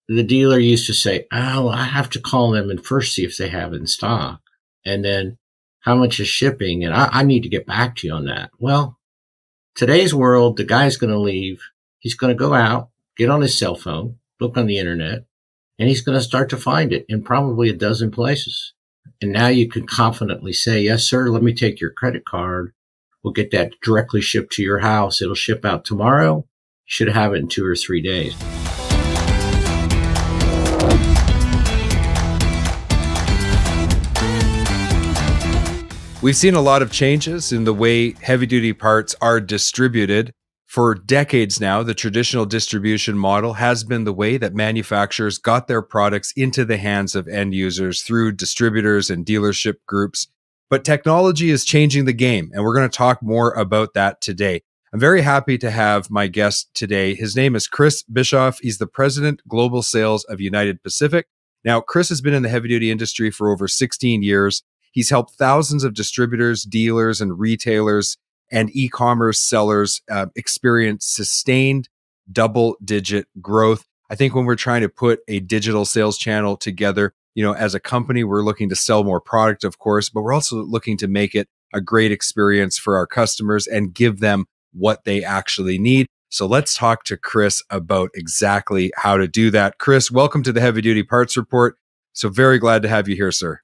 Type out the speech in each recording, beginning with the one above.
the dealer used to say, "Oh, I have to call them and first see if they have it in stock. And then how much is shipping? And I need to get back to you on that." Well, today's world, the guy's going to leave. He's going to go out, get on his cell phone, look on the internet, and he's going to start to find it in probably a dozen places. And now you can confidently say, "Yes, sir, let me take your credit card. We'll get that directly shipped to your house. It'll ship out tomorrow. You should have it in 2 or 3 days." We've seen a lot of changes in the way heavy-duty parts are distributed. For decades now, the traditional distribution model has been the way that manufacturers got their products into the hands of end users through distributors and dealership groups. But technology is changing the game, and we're going to talk more about that today. I'm very happy to have my guest today. His name is Chris Bischoff. He's the President, Global Sales of United Pacific. Now, Chris has been in the heavy-duty industry for over 16 years. He's helped thousands of distributors, dealers, and retailers and e-commerce sellers experience sustained double-digit growth. I think when we're trying to put a digital sales channel together, as a company, we're looking to sell more product, of course, but we're also looking to make it a great experience for our customers and give them what they actually need. So let's talk to Chris about exactly how to do that. Chris, welcome to the Heavy Duty Parts Report. So very glad to have you here, sir.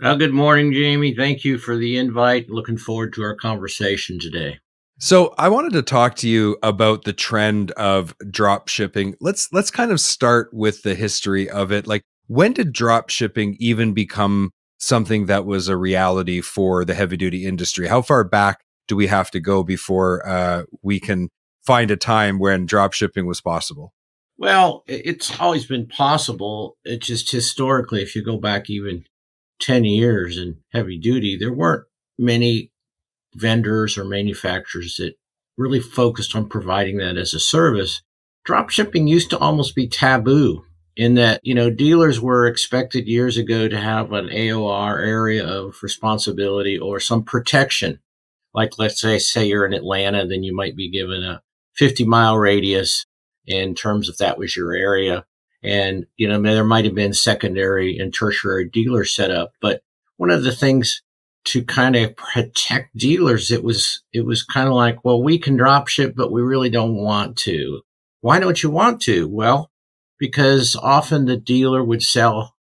Well, good morning, Jamie. Thank you for the invite. Looking forward to our conversation today. So I wanted to talk to you about the trend of drop shipping. Let's kind of start with the history of it. Like, when did drop shipping even become something that was a reality for the heavy duty industry? How far back do we have to go before we can find a time when drop shipping was possible? Well, it's always been possible. It's just historically, if you go back even 10 years in heavy duty, there weren't many vendors or manufacturers that really focused on providing that as a service. Drop shipping used to almost be taboo in that, dealers were expected years ago to have an AOR, area of responsibility, or some protection. Like, let's say you're in Atlanta, then you might be given a 50-mile radius in terms of that was your area. And, there might have been secondary and tertiary dealers set up. But one of the things to kind of protect dealers, it was kind of like, well, we can drop ship, but we really don't want to. Why don't you want to? Well, because often the dealer would sell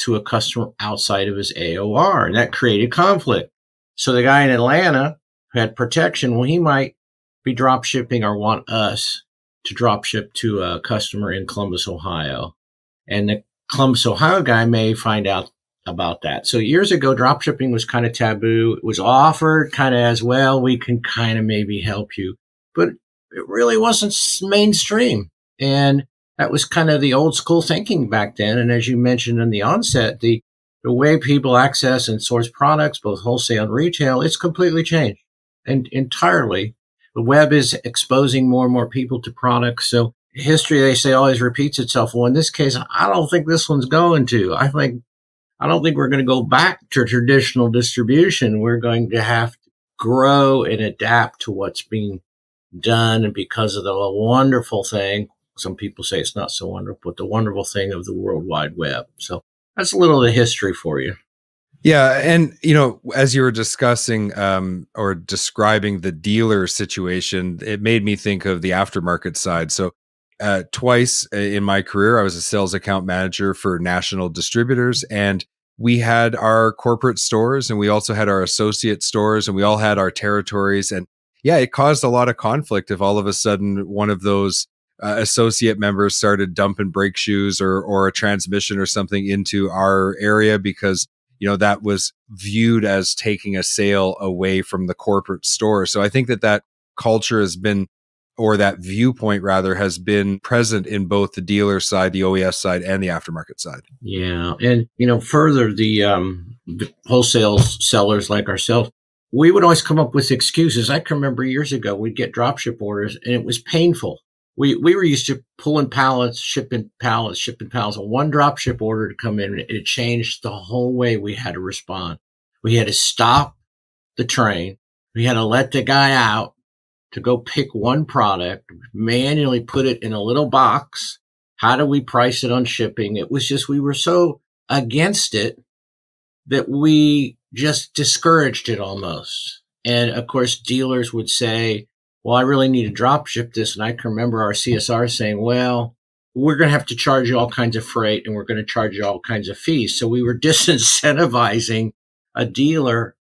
to a customer outside of his AOR, and that created conflict. So the guy in Atlanta who had protection, well, he might be drop shipping or want us to drop ship to a customer in Columbus, Ohio. And the Columbus, Ohio guy may find out about that. So years ago, drop shipping was kind of taboo. It was offered kind of as, well, we can kind of maybe help you, but it really wasn't mainstream. And that was kind of the old school thinking back then. And as you mentioned in the onset, the way people access and source products, both wholesale and retail, it's completely changed and entirely. The web is exposing more and more people to products. So history, they say, always repeats itself. Well, in this case, I don't think this one's going to. I don't think we're going to go back to traditional distribution. We're going to have to grow and adapt to what's being done. And because of the wonderful thing, some people say it's not so wonderful, but the wonderful thing of the World Wide Web. So that's a little of the history for you. Yeah. And, as you were discussing or describing the dealer situation, it made me think of the aftermarket side. So twice in my career, I was a sales account manager for national distributors, and we had our corporate stores and we also had our associate stores, and we all had our territories. And yeah, it caused a lot of conflict if all of a sudden one of those associate members started dumping brake shoes or a transmission or something into our area, because that was viewed as taking a sale away from the corporate store. So I think that culture has been, or that viewpoint rather, has been present in both the dealer side, the OES side, and the aftermarket side. Yeah. And, further, the wholesale sellers like ourselves, we would always come up with excuses. I can remember years ago, we'd get dropship orders and it was painful. We were used to pulling pallets, shipping pallets, and one dropship order to come in. It changed the whole way we had to respond. We had to stop the train. We had to let the guy out to go pick one product, manually put it in a little box, How do we price it on shipping? It was just, we were so against it that we just discouraged it almost. And of course, dealers would say, well, I really need to drop ship this. And I can remember our CSR saying, well, we're going to have to charge you all kinds of freight and we're going to charge you all kinds of fees. So we were disincentivizing a dealer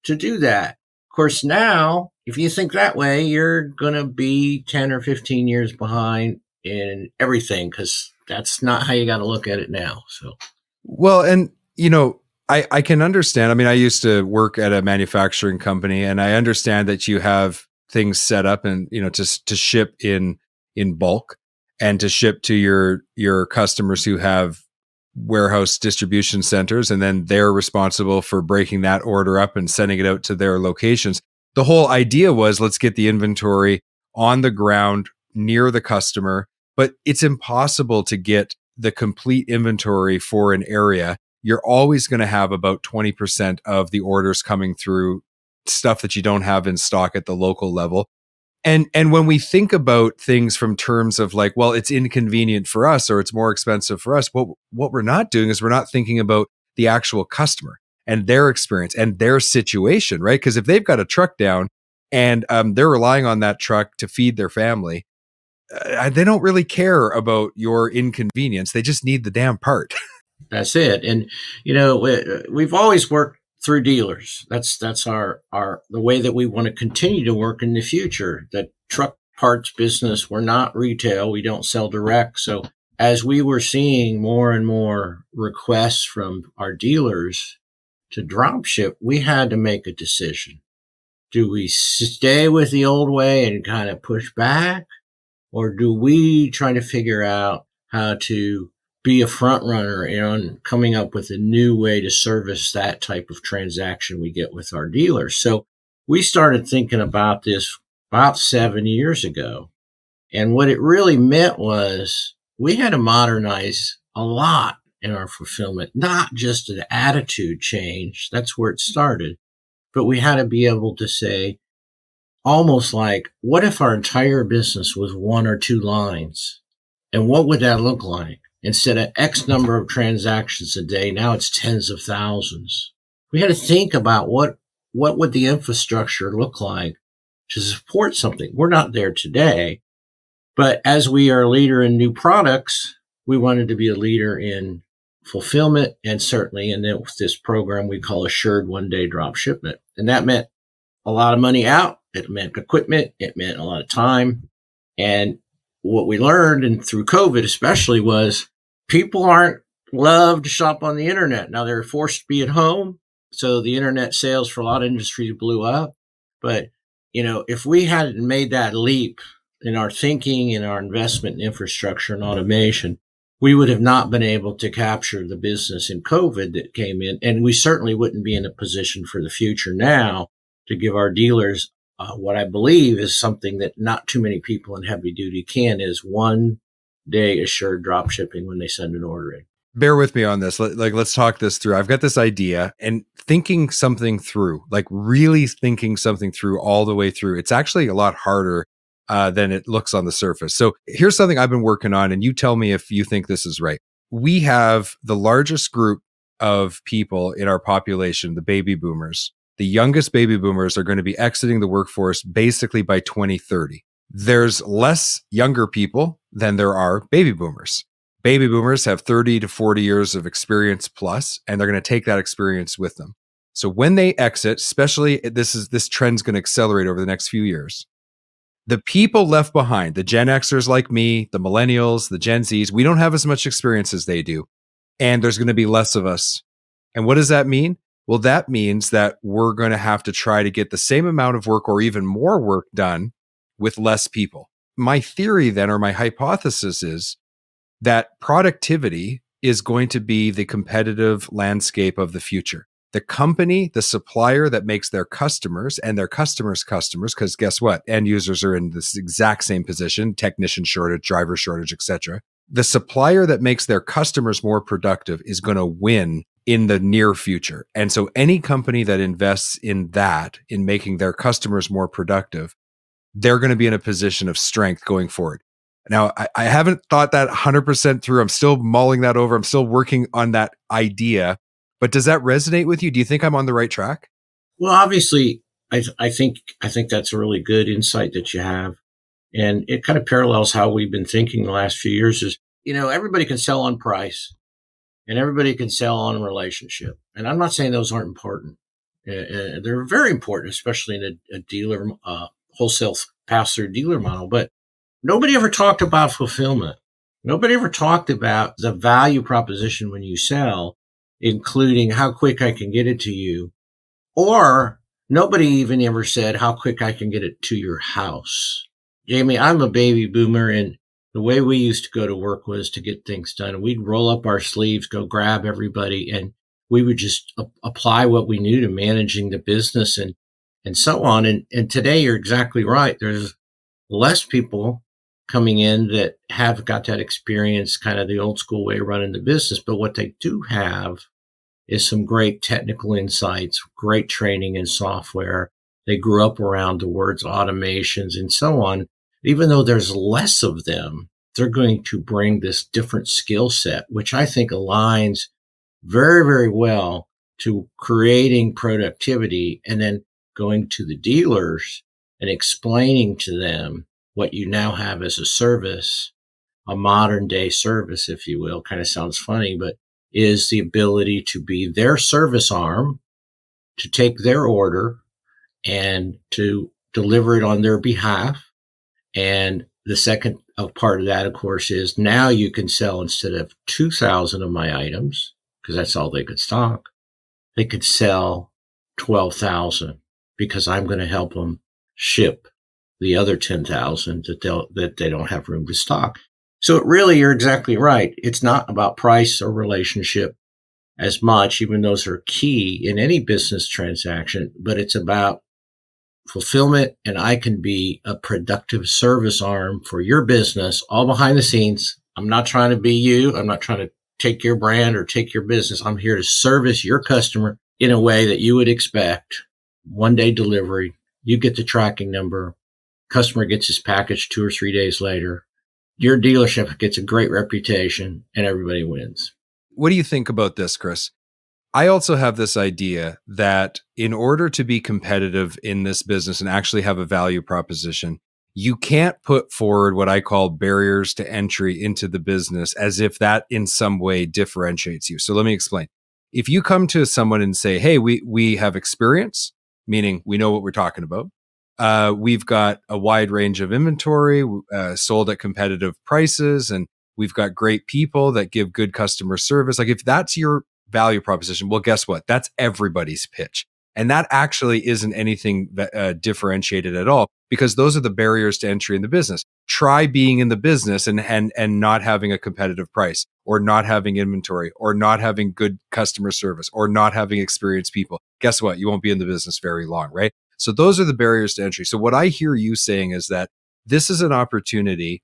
to do that. Of course, now, if you think that way, you're going to be 10 or 15 years behind in everything, because that's not how you got to look at it now. So, well, and I can understand. I mean, I used to work at a manufacturing company, and I understand that you have things set up and to ship in bulk and to ship to your customers who have warehouse distribution centers, and then they're responsible for breaking that order up and sending it out to their locations. The whole idea was, let's get the inventory on the ground near the customer, but it's impossible to get the complete inventory for an area. You're always going to have about 20% of the orders coming through stuff that you don't have in stock at the local level. And when we think about things from terms of like, well, it's inconvenient for us or it's more expensive for us, what we're not doing is we're not thinking about the actual customer and their experience and their situation, right? Because if they've got a truck down and they're relying on that truck to feed their family, they don't really care about your inconvenience. They just need the damn part. that's it. And, we've always worked through dealers. That's our the way that we want to continue to work in the future. That truck parts business, we're not retail. We don't sell direct. So as we were seeing more and more requests from our dealers to drop ship, we had to make a decision. Do we stay with the old way and kind of push back? Or do we try to figure out how to be a front runner and coming up with a new way to service that type of transaction we get with our dealers? So we started thinking about this about 7 years ago. And what it really meant was we had to modernize a lot in our fulfillment, not just an attitude change. That's where it started. But we had to be able to say, almost like, what if our entire business was one or two lines? And what would that look like? Instead of X number of transactions a day, now it's tens of thousands. We had to think about what would the infrastructure look like to support something. We're not there today, but as we are a leader in new products, we wanted to be a leader in fulfillment, and certainly in this program we call Assured One-Day Drop Shipment. And that meant a lot of money out. It meant equipment. It meant a lot of time. And what we learned, and through COVID especially, was people aren't love to shop on the internet. Now they're forced to be at home. So the internet sales for a lot of industries blew up. But, if we hadn't made that leap in our thinking, in our investment in infrastructure and automation, we would have not been able to capture the business in COVID that came in. And we certainly wouldn't be in a position for the future now to give our dealers what I believe is something that not too many people in heavy duty can, is 1 day assured drop shipping when they send an order in. Bear with me on this. Let's talk this through. I've got this idea, and thinking something through, like really thinking something through all the way through. It's actually a lot harder than it looks on the surface. So here's something I've been working on, and you tell me if you think this is right. We have the largest group of people in our population, the baby boomers. The youngest baby boomers are going to be exiting the workforce basically by 2030. There's less younger people than there are baby boomers. Baby boomers have 30 to 40 years of experience plus, and they're going to take that experience with them. So when they exit, especially this trend's going to accelerate over the next few years. The people left behind, the Gen Xers like me, the millennials, the Gen Zs, we don't have as much experience as they do. And there's going to be less of us. And what does that mean? Well, that means that we're going to have to try to get the same amount of work or even more work done with less people. My theory then, or my hypothesis, is that productivity is going to be the competitive landscape of the future. The company, the supplier that makes their customers and their customers' customers, because guess what? End users are in this exact same position, technician shortage, driver shortage, etc. The supplier that makes their customers more productive is going to win in the near future. And so any company that invests in that, in making their customers more productive, they're going to be in a position of strength going forward. Now, I haven't thought that 100% through. I'm still mulling that over. I'm still working on that idea. But does that resonate with you? Do you think I'm on the right track? Well, obviously, I think that's a really good insight that you have, and it kind of parallels how we've been thinking the last few years. Is everybody can sell on price, and everybody can sell on relationship, and I'm not saying those aren't important. They're very important, especially in a dealer wholesale pass through dealer model. But nobody ever talked about fulfillment. Nobody ever talked about the value proposition when you sell, including how quick I can get it to you. Or nobody even ever said how quick I can get it to your house. Jamie, I'm a baby boomer, and the way we used to go to work was to get things done. And we'd roll up our sleeves, go grab everybody, and we would just apply what we knew to managing the business and so on. And today you're exactly right. There's less people coming in that have got that experience, kind of the old school way of running the business. But what they do have is some great technical insights, great training in software. They grew up around the words automations and so on. Even though there's less of them, they're going to bring this different skill set, which I think aligns very, very well to creating productivity and then going to the dealers and explaining to them what you now have as a service, a modern day service, if you will. Kind of sounds funny, but is the ability to be their service arm, to take their order and to deliver it on their behalf. And the second part of that, of course, is now you can sell, instead of 2,000 of my items, because that's all they could stock, they could sell 12,000 because I'm going to help them ship the other 10,000 that they don't have room to stock. So you're exactly right. It's not about price or relationship as much, even those are key in any business transaction, but it's about fulfillment. And I can be a productive service arm for your business, all behind the scenes. I'm not trying to be you. I'm not trying to take your brand or take your business. I'm here to service your customer in a way that you would expect. 1-day delivery, you get the tracking number, customer gets his package 2 or 3 days later. Your dealership gets a great reputation and everybody wins. What do you think about this, Chris? I also have this idea that in order to be competitive in this business and actually have a value proposition, you can't put forward what I call barriers to entry into the business as if that in some way differentiates you. So let me explain. If you come to someone and say, hey, we have experience, meaning we know what we're talking about. We've got a wide range of inventory sold at competitive prices, and we've got great people that give good customer service. Like if that's your value proposition, well, guess what? That's everybody's pitch. And that actually isn't anything that, differentiated at all, because those are the barriers to entry in the business. Try being in the business and not having a competitive price, or not having inventory, or not having good customer service, or not having experienced people. Guess what? You won't be in the business very long, right? So those are the barriers to entry. So what I hear you saying is that this is an opportunity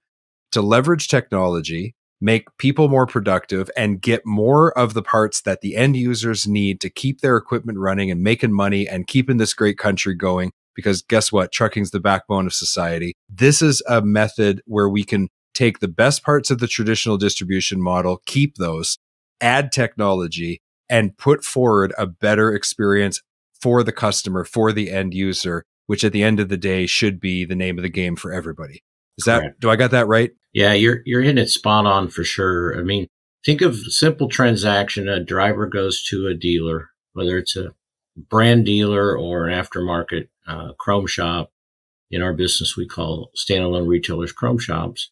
to leverage technology, make people more productive, and get more of the parts that the end users need to keep their equipment running and making money and keeping this great country going. Because guess what? Trucking's the backbone of society. This is a method where we can take the best parts of the traditional distribution model, keep those, add technology, and put forward a better experience for the customer, for the end user, which at the end of the day should be the name of the game for everybody. Do I got that right? Yeah, you're hitting it spot on for sure. I mean, think of a simple transaction. A driver goes to a dealer, whether it's a brand dealer or an aftermarket chrome shop. In our business, we call standalone retailers chrome shops.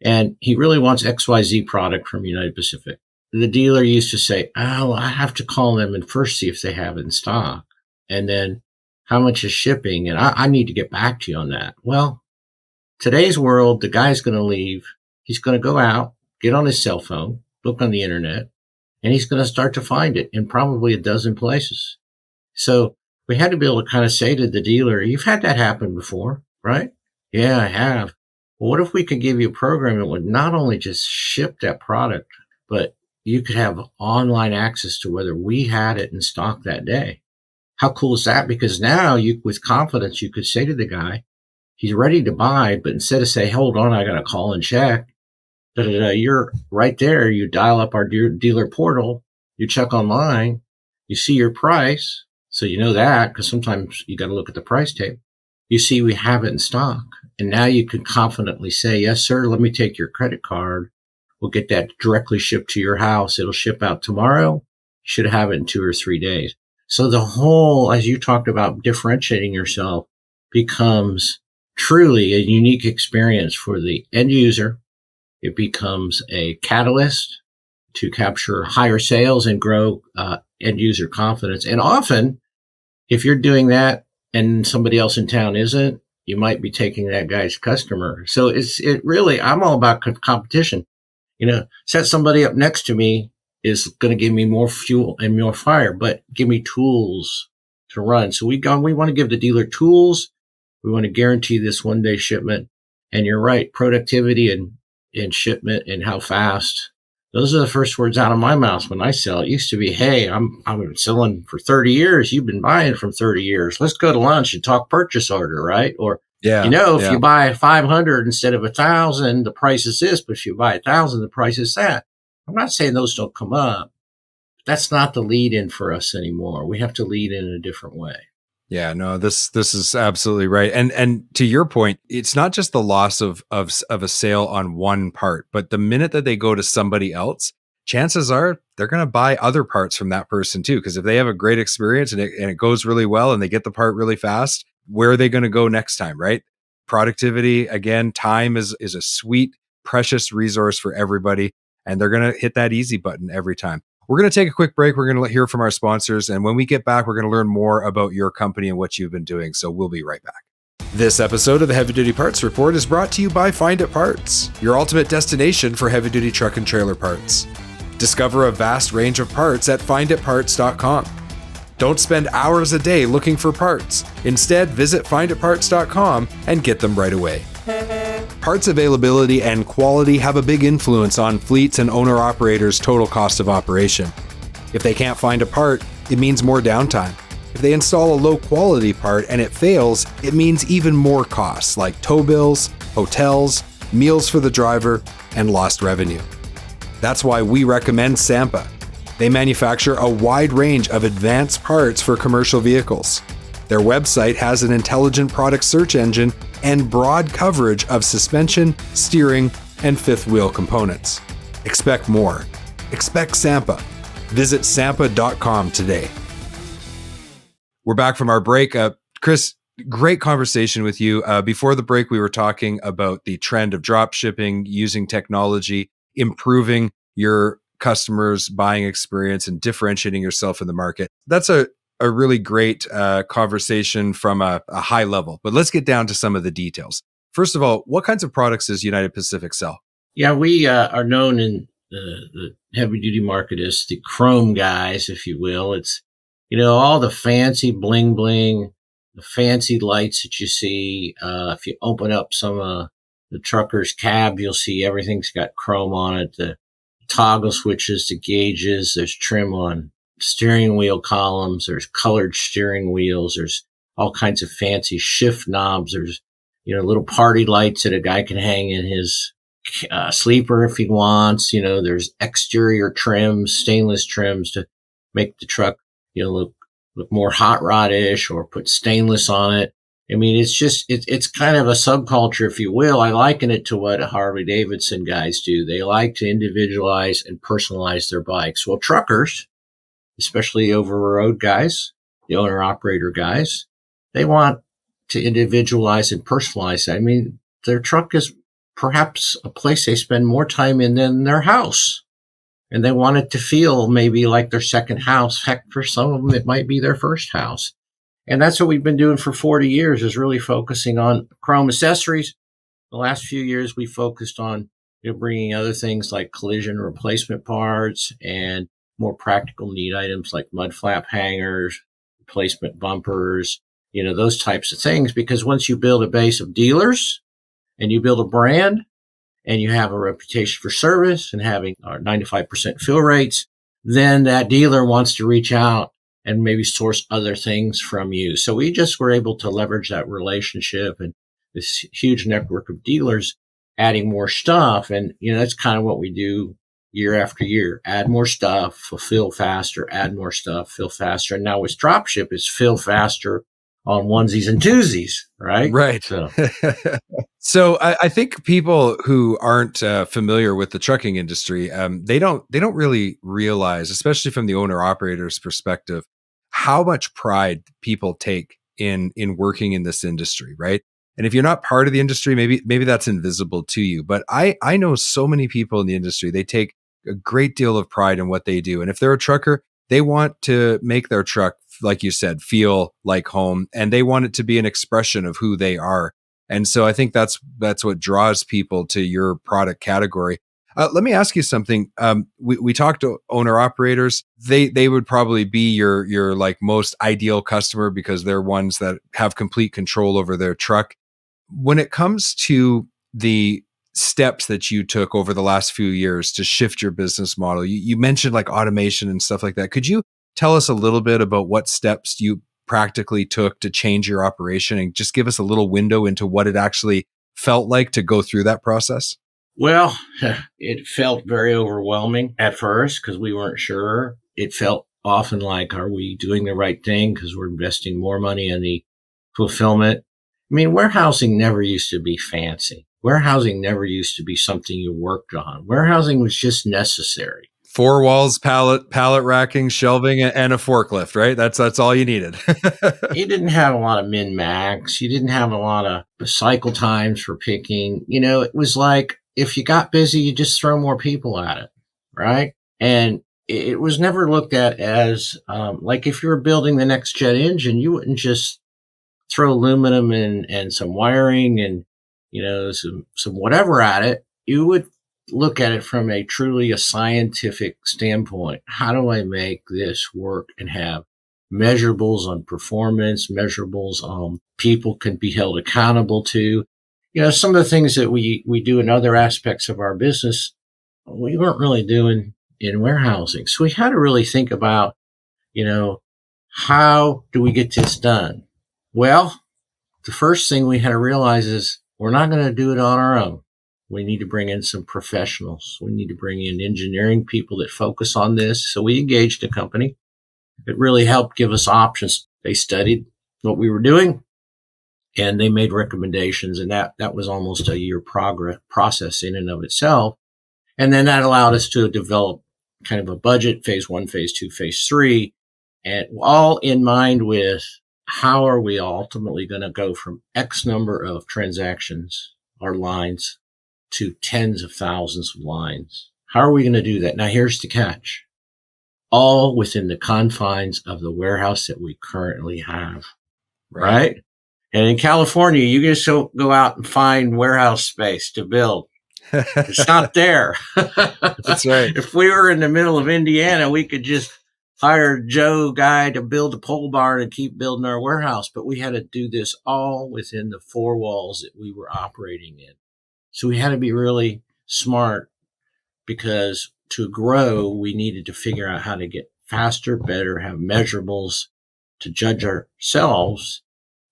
And he really wants XYZ product from United Pacific. The dealer used to say, oh, I have to call them and first see if they have it in stock. And then how much is shipping? And I need to get back to you on that. Well, today's world, the guy's going to leave. He's going to go out, get on his cell phone, look on the internet, and he's going to start to find it in probably a dozen places. So we had to be able to kind of say to the dealer, you've had that happen before, right? Yeah, I have. Well, what if we could give you a program that would not only just ship that product, but you could have online access to whether we had it in stock that day? How cool is that? Because now with confidence, you could say to the guy, He's ready to buy, but instead of say, hold on, I got to call and check, you're right there. You dial up our dealer portal, you check online, you see your price. So you know that because sometimes you got to look at the price tag. You see we have it in stock. And now you can confidently say, yes, sir, let me take your credit card. We'll get that directly shipped to your house. It'll ship out tomorrow. You should have it in 2 or 3 days. So the whole, as you talked about differentiating yourself, becomes truly a unique experience for the end user. It becomes a catalyst to capture higher sales and grow end user confidence. And often, if you're doing that and somebody else in town isn't, you might be taking that guy's customer. So it really, I'm all about competition. Set somebody up next to me is going to give me more fuel and more fire, but give me tools to run. So we want to give the dealer tools. We want to guarantee this 1-day shipment. And you're right, productivity and shipment and how fast. Those are the first words out of my mouth when I sell. It used to be, hey, I'm selling for 30 years. You've been buying from 30 years. Let's go to lunch and talk purchase order, right? Or, if you buy 500 instead of 1,000, the price is this. But if you buy 1,000, the price is that. I'm not saying those don't come up. That's not the lead in for us anymore. We have to lead in a different way. Yeah, no, this is absolutely right. And to your point, it's not just the loss of a sale on one part, but the minute that they go to somebody else, chances are they're going to buy other parts from that person too. Because if they have a great experience and it goes really well and they get the part really fast, where are they going to go next time, right? Productivity, again, time is a sweet, precious resource for everybody, and they're going to hit that easy button every time. We're going to take a quick break. We're going to hear from our sponsors. And when we get back, we're going to learn more about your company and what you've been doing. So we'll be right back. This episode of the Heavy Duty Parts Report is brought to you by Find It Parts, your ultimate destination for heavy duty truck and trailer parts. Discover a vast range of parts at finditparts.com. Don't spend hours a day looking for parts. Instead, visit finditparts.com and get them right away. Parts availability and quality have a big influence on fleets and owner-operators' total cost of operation. If they can't find a part, it means more downtime. If they install a low-quality part and it fails, it means even more costs like tow bills, hotels, meals for the driver, and lost revenue. That's why we recommend Sampa. They manufacture a wide range of advanced parts for commercial vehicles. Their website has an intelligent product search engine and broad coverage of suspension, steering, and fifth wheel components. Expect more. Expect Sampa. Visit sampa.com today. We're back from our break. Chris, great conversation with you. Before the break, we were talking about the trend of drop shipping, using technology, improving your customers' buying experience and differentiating yourself in the market. That's a really great conversation from a high level, but let's get down to some of the details. First of all, what kinds of products does United Pacific sell? Yeah, we are known in the heavy duty market as the chrome guys, if you will. It's, all the fancy bling bling, the fancy lights that you see. If you open up some of the trucker's cab, you'll see everything's got chrome on it. The toggle switches, the gauges, there's trim on steering wheel columns, there's colored steering wheels, there's all kinds of fancy shift knobs, there's little party lights that a guy can hang in his sleeper if he wants. There's exterior trims, stainless trims to make the truck look more hot rod-ish, or put stainless on it. I mean, it's kind of a subculture, if you will. I liken it to what Harley Davidson guys do. They like to individualize and personalize their bikes. Well, truckers, especially over-the-road guys, the owner-operator guys, they want to individualize and personalize that. I mean, their truck is perhaps a place they spend more time in than their house. And they want it to feel maybe like their second house. Heck, for some of them, it might be their first house. And that's what we've been doing for 40 years, is really focusing on chrome accessories. The last few years, we focused on bringing other things like collision replacement parts and more practical neat items like mud flap hangers, replacement bumpers, those types of things. Because once you build a base of dealers and you build a brand and you have a reputation for service and having our 95% fill rates, then that dealer wants to reach out and maybe source other things from you. So we just were able to leverage that relationship. And this huge network of dealers adding more stuff. And, that's kind of what we do year after year, add more stuff, fulfill faster, add more stuff, fill faster. And now with dropship, it's fill faster on onesies and twosies, right? Right. So, So I think people who aren't familiar with the trucking industry, they don't really realize, especially from the owner operator's perspective, how much pride people take in working in this industry, right? And if you're not part of the industry, maybe that's invisible to you. But I know so many people in the industry, they take a great deal of pride in what they do. And if they're a trucker, they want to make their truck, like you said, feel like home, and they want it to be an expression of who they are. And so I think that's what draws people to your product category. Let me ask you something. We talked to owner operators. They would probably be your like most ideal customer because they're ones that have complete control over their truck. When it comes to the steps that you took over the last few years to shift your business model, you mentioned like automation and stuff like that. Could you tell us a little bit about what steps you practically took to change your operation and just give us a little window into what it actually felt like to go through that process? well, it felt very overwhelming at first because we weren't sure. It felt often like, are we doing the right thing? Because we're investing more money in the fulfillment. I mean, warehousing never used to be fancy. Warehousing never used to be something you worked on. Warehousing was just necessary. Four walls, pallet racking, shelving, and a forklift, right? That's all you needed. You didn't have a lot of min max. You didn't have a lot of cycle times for picking. It was like if you got busy, you just throw more people at it, right? And it was never looked at as like if you were building the next jet engine, you wouldn't just throw aluminum and some wiring and some whatever at it. You would look at it from a scientific standpoint. How do I make this work and have measurables on performance, measurables on people can be held accountable to? Some of the things that we do in other aspects of our business, we weren't really doing in warehousing. So we had to really think about, how do we get this done? Well, the first thing we had to realize is we're not going to do it on our own. We need to bring in some professionals. We need to bring in engineering people that focus on this. So we engaged a company that really helped give us options. They studied what we were doing and they made recommendations. And that was almost a year process in and of itself. And then that allowed us to develop kind of a budget, phase 1, phase 2, phase 3, and all in mind with how are we ultimately going to go from X number of transactions or lines to tens of thousands of lines. How are we going to do that? Now, here's the catch. All within the confines of the warehouse that we currently have, right? And in California, you just don't go out and find warehouse space to build. It's not there. That's right. If we were in the middle of Indiana, we could just hire Joe guy to build a pole barn and keep building our warehouse. But we had to do this all within the four walls that we were operating in. So we had to be really smart because to grow, we needed to figure out how to get faster, better, have measurables to judge ourselves,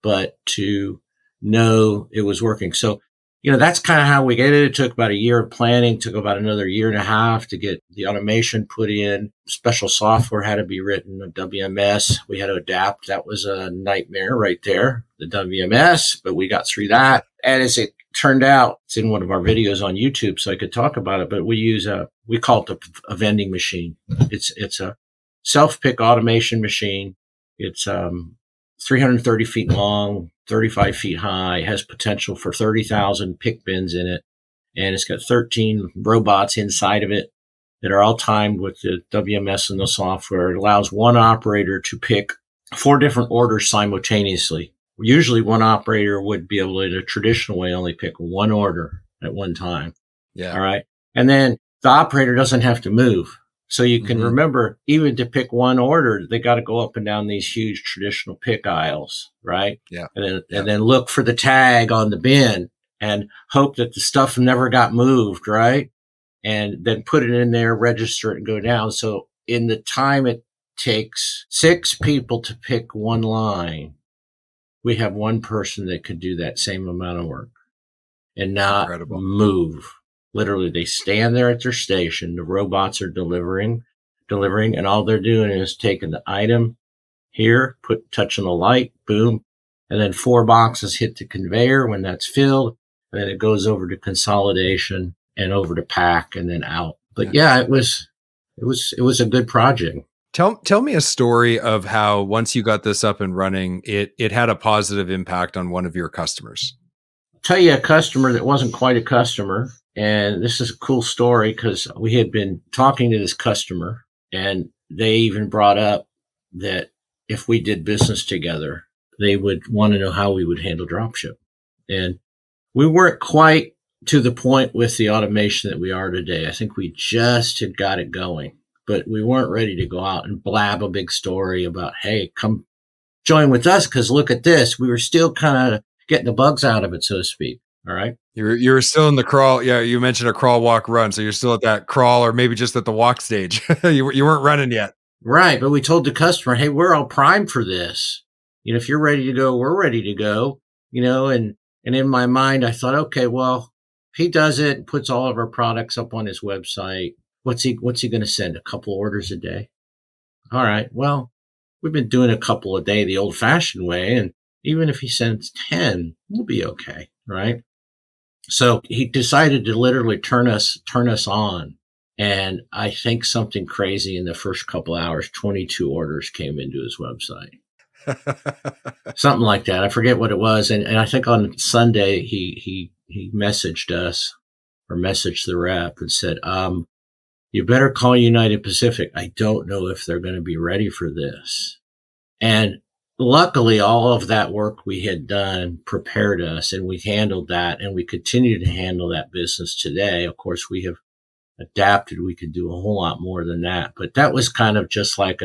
but to know it was working. So, that's kind of how we get it. It took about a year of planning, took about another year and a half to get the automation put in. Special software had to be written, a WMS. We had to adapt. That was a nightmare right there, the WMS, but we got through that. And as it turned out, it's in one of our videos on YouTube, so I could talk about it, but we call it a vending machine. It's a self-pick automation machine. It's 330 feet long, 35 feet high, has potential for 30,000 pick bins in it. And it's got 13 robots inside of it that are all timed with the WMS and the software. It allows one operator to pick 4 different orders simultaneously. Usually one operator would be able to, in a traditional way, only pick one order at one time. Yeah. All right. And then the operator doesn't have to move. So you can remember, even to pick one order, they got to go up and down these huge traditional pick aisles, right? Yeah. And then look for the tag on the bin and hope that the stuff never got moved, right? And then put it in there, register it, and go down. So in the time it takes 6 people to pick one line, we have one person that could do that same amount of work and not Incredible. move. Literally, they stand there at their station. The robots are delivering, and all they're doing is taking the item here, touching the light, boom, and then 4 boxes hit the conveyor when that's filled, and then it goes over to consolidation and over to pack and then out. But yeah, it was a good project. Tell me a story of how once you got this up and running, it had a positive impact on one of your customers. I'll tell you a customer that wasn't quite a customer, and this is a cool story because we had been talking to this customer, and they even brought up that if we did business together, they would want to know how we would handle dropship. And we weren't quite to the point with the automation that we are today. I think we just had got it going, but we weren't ready to go out and blab a big story about, hey, come join with us because look at this. We were still kind of getting the bugs out of it, so to speak. All right. You're still in the crawl. Yeah, you mentioned a crawl, walk, run. So you're still at that crawl or maybe just at the walk stage. you weren't running yet. Right. But we told the customer, hey, we're all primed for this. If you're ready to go, we're ready to go, and in my mind, I thought, okay, well, he does it and puts all of our products up on his website. What's he going to send? A couple orders a day? All right. Well, we've been doing a couple a day the old fashioned way. And even if he sends 10, we'll be okay. Right. So he decided to literally turn us on. And I think something crazy in the first couple hours, 22 orders came into his website. Something like that. I forget what it was. And I think on Sunday, he messaged us or messaged the rep and said, you better call United Pacific. I don't know if they're going to be ready for this. And luckily, all of that work we had done prepared us, and we handled that, and we continue to handle that business today. Of course, we have adapted. We could do a whole lot more than that. But that was kind of just like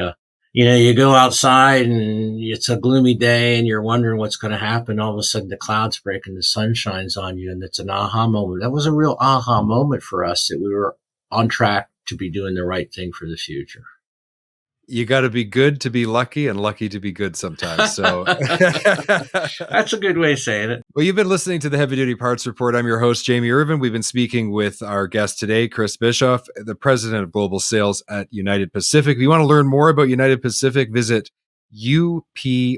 you go outside and it's a gloomy day and you're wondering what's going to happen. All of a sudden the clouds break and the sun shines on you, and it's an aha moment. That was a real aha moment for us that we were on track to be doing the right thing for the future. You got to be good to be lucky and lucky to be good sometimes. So that's a good way of saying it. Well, you've been listening to the Heavy Duty Parts Report. I'm your host, Jamie Irvin. We've been speaking with our guest today, Chris Bischoff, the president of global sales at United Pacific. If you want to learn more about United Pacific, visit upauto.com.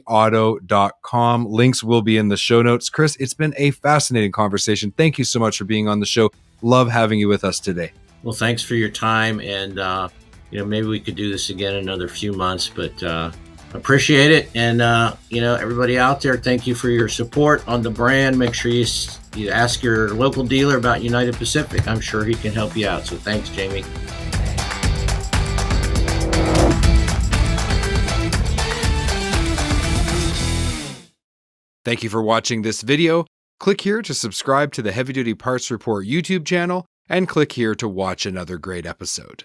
Links will be in the show notes. Chris, it's been a fascinating conversation. Thank you so much for being on the show. Love having you with us today. Well, thanks for your time. And, maybe we could do this again in another few months, but appreciate it. And, everybody out there, thank you for your support on the brand. Make sure you ask your local dealer about United Pacific. I'm sure he can help you out. So thanks, Jamie. Thank you for watching this video. Click here to subscribe to the Heavy Duty Parts Report YouTube channel and click here to watch another great episode.